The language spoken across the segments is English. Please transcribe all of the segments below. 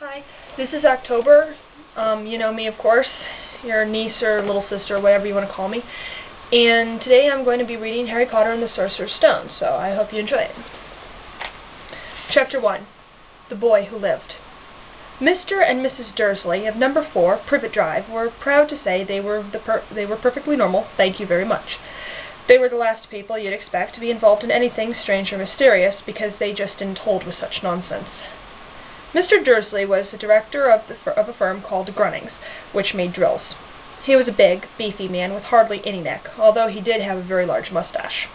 Hi, this is October. You know me, of course, your niece or little sister, whatever you want to call me. And today I'm going to be reading Harry Potter and the Sorcerer's Stone, so I hope you enjoy it. Chapter 1. The Boy Who Lived. Mr. and Mrs. Dursley of number 4, Privet Drive, were proud to say they were perfectly normal, thank you very much. They were the last people you'd expect to be involved in anything strange or mysterious, because they just didn't hold with such nonsense. Mr. Dursley was the director of a firm called Grunnings, which made drills. He was a big, beefy man with hardly any neck, although he did have a very large mustache.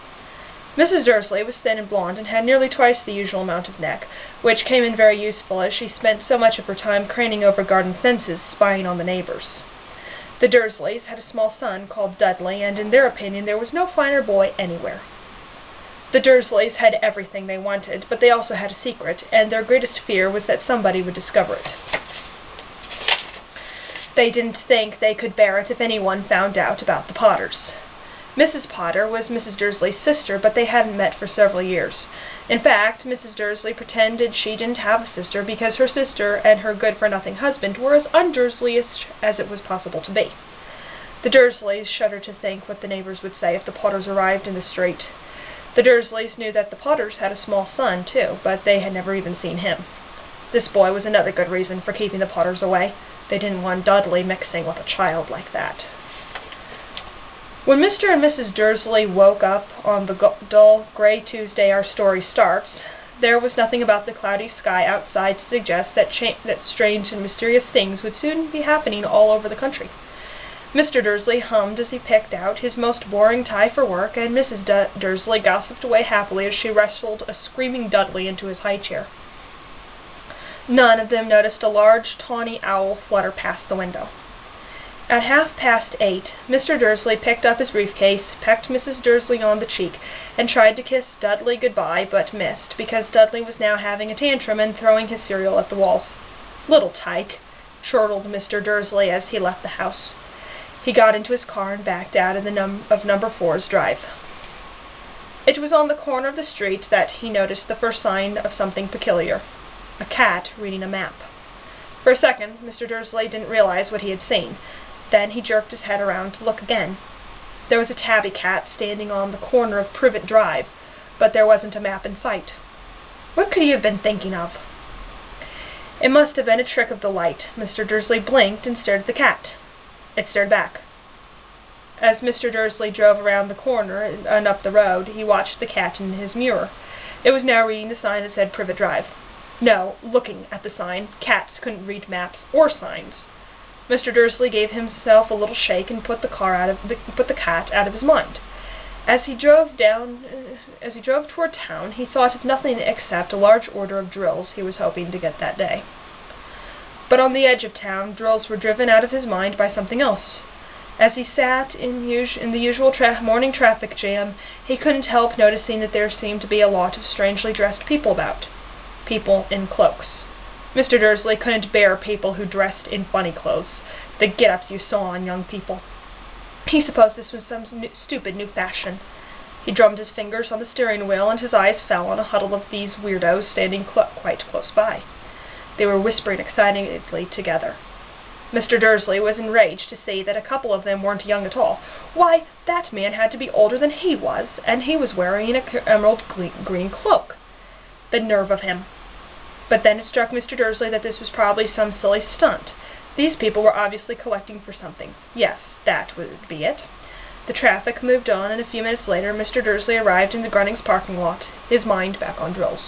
Mrs. Dursley was thin and blonde and had nearly twice the usual amount of neck, which came in very useful as she spent so much of her time craning over garden fences, spying on the neighbors. The Dursleys had a small son called Dudley, and in their opinion there was no finer boy anywhere. The Dursleys had everything they wanted, but they also had a secret, and their greatest fear was that somebody would discover it. They didn't think they could bear it if anyone found out about the Potters. Mrs. Potter was Mrs. Dursley's sister, but they hadn't met for several years. In fact, Mrs. Dursley pretended she didn't have a sister because her sister and her good-for-nothing husband were as un-Dursleyish as it was possible to be. The Dursleys shuddered to think what the neighbors would say if the Potters arrived in the street. The Dursleys knew that the Potters had a small son, too, but they had never even seen him. This boy was another good reason for keeping the Potters away. They didn't want Dudley mixing with a child like that. When Mr. and Mrs. Dursley woke up on the dull, gray Tuesday our story starts, there was nothing about the cloudy sky outside to suggest that strange and mysterious things would soon be happening all over the country. Mr. Dursley hummed as he picked out his most boring tie for work, and Mrs. Dursley gossiped away happily as she wrestled a screaming Dudley into his high chair. None of them noticed a large, tawny owl flutter past the window. At 8:30, Mr. Dursley picked up his briefcase, pecked Mrs. Dursley on the cheek, and tried to kiss Dudley goodbye, but missed, because Dudley was now having a tantrum and throwing his cereal at the walls. "Little tyke," chortled Mr. Dursley as he left the house. He got into his car and backed out of number 4's drive. It was on the corner of the street that he noticed the first sign of something peculiar: a cat reading a map. For a second, Mr. Dursley didn't realize what he had seen. Then he jerked his head around to look again. There was a tabby cat standing on the corner of Privet Drive, but there wasn't a map in sight. What could he have been thinking of? It must have been a trick of the light. Mr. Dursley blinked and stared at the cat. It stared back. As Mr. Dursley drove around the corner and up the road, he watched the cat in his mirror. It was now reading the sign that said Privet Drive. No, looking at the sign. Cats couldn't read maps or signs. Mr. Dursley gave himself a little shake and put the cat out of his mind. As he drove toward town, he thought of nothing except a large order of drills he was hoping to get that day. But on the edge of town, drills were driven out of his mind by something else. As he sat in the usual morning traffic jam, he couldn't help noticing that there seemed to be a lot of strangely dressed people about. People in cloaks. Mr. Dursley couldn't bear people who dressed in funny clothes, the get-ups you saw on young people. He supposed this was some stupid new fashion. He drummed his fingers on the steering wheel, and his eyes fell on a huddle of these weirdos standing quite close by. They were whispering excitedly together. Mr. Dursley was enraged to see that a couple of them weren't young at all. Why, that man had to be older than he was, and he was wearing an emerald green cloak. The nerve of him! But then it struck Mr. Dursley that this was probably some silly stunt. These people were obviously collecting for something. Yes, that would be it. The traffic moved on, and a few minutes later Mr. Dursley arrived in the Grunnings parking lot, his mind back on drills.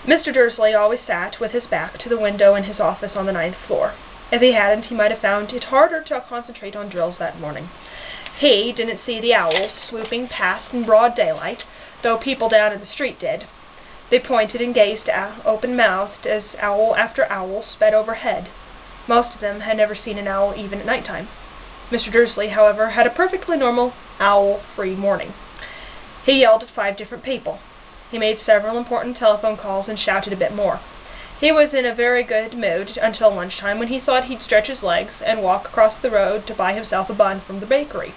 Mr. Dursley always sat with his back to the window in his office on the 9th floor. If he hadn't, he might have found it harder to concentrate on drills that morning. He didn't see the owls swooping past in broad daylight, though people down in the street did. They pointed and gazed open-mouthed as owl after owl sped overhead. Most of them had never seen an owl even at night-time. Mr. Dursley, however, had a perfectly normal, owl-free morning. He yelled at 5 different people. He made several important telephone calls and shouted a bit more. He was in a very good mood until lunchtime, when he thought he'd stretch his legs and walk across the road to buy himself a bun from the bakery.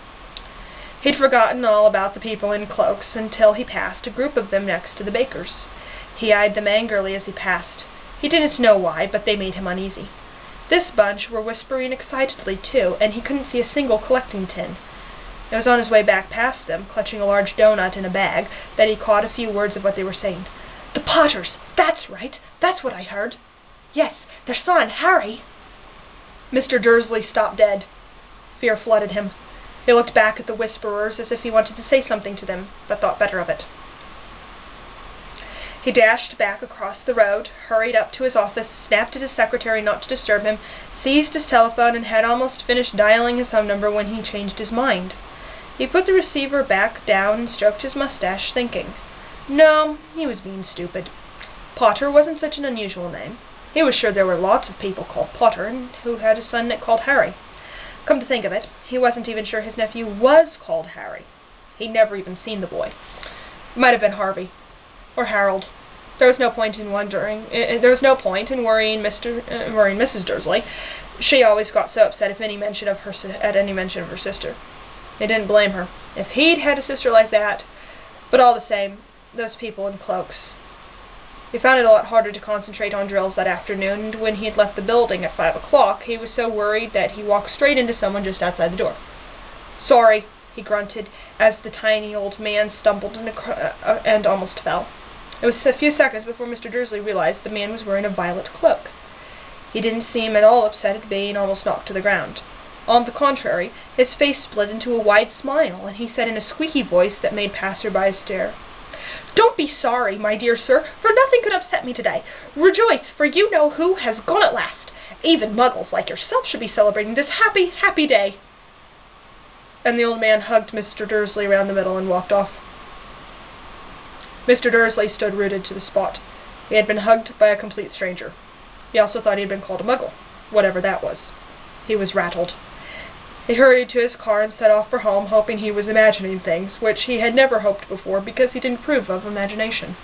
He'd forgotten all about the people in cloaks until he passed a group of them next to the baker's. He eyed them angrily as he passed. He didn't know why, but they made him uneasy. This bunch were whispering excitedly, too, and he couldn't see a single collecting tin. It was on his way back past them, clutching a large doughnut in a bag, that he caught a few words of what they were saying. "The Potters! That's right! That's what I heard! Yes, their son, Harry!" Mr. Dursley stopped dead. Fear flooded him. He looked back at the whisperers as if he wanted to say something to them, but thought better of it. He dashed back across the road, hurried up to his office, snapped at his secretary not to disturb him, seized his telephone, and had almost finished dialing his home number when he changed his mind. He put the receiver back down and stroked his mustache, thinking. No, he was being stupid. Potter wasn't such an unusual name. He was sure there were lots of people called Potter and who had a son called Harry. Come to think of it, he wasn't even sure his nephew was called Harry. He'd never even seen the boy. It might have been Harvey. Or Harold. There was no point in worrying Mrs. Dursley. She always got so upset at any mention of her sister. They didn't blame her. If he'd had a sister like that. But all the same, those people in cloaks. He found it a lot harder to concentrate on drills that afternoon, and when he had left the building at 5 o'clock, he was so worried that he walked straight into someone just outside the door. "Sorry," he grunted, as the tiny old man stumbled and almost fell. It was a few seconds before Mr. Dursley realized the man was wearing a violet cloak. He didn't seem at all upset at being almost knocked to the ground. On the contrary, his face split into a wide smile, and he said in a squeaky voice that made passers-by stare, "Don't be sorry, my dear sir, for nothing could upset me today. Rejoice, for you know who has gone at last. Even muggles like yourself should be celebrating this happy, happy day." And the old man hugged Mr. Dursley around the middle and walked off. Mr. Dursley stood rooted to the spot. He had been hugged by a complete stranger. He also thought he had been called a muggle, whatever that was. He was rattled. He hurried to his car and set off for home, hoping he was imagining things, which he had never hoped before because he didn't approve of imagination.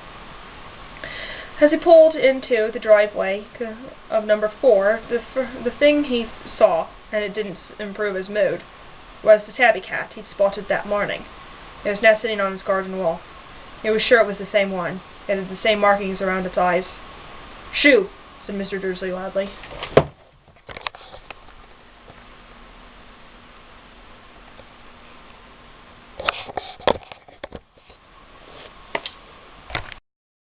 As he pulled into the driveway of number 4, the thing he saw, and it didn't improve his mood, was the tabby cat he'd spotted that morning. It was now sitting on his garden wall. He was sure it was the same one. It had the same markings around its eyes. "Shoo!" said Mr. Dursley loudly.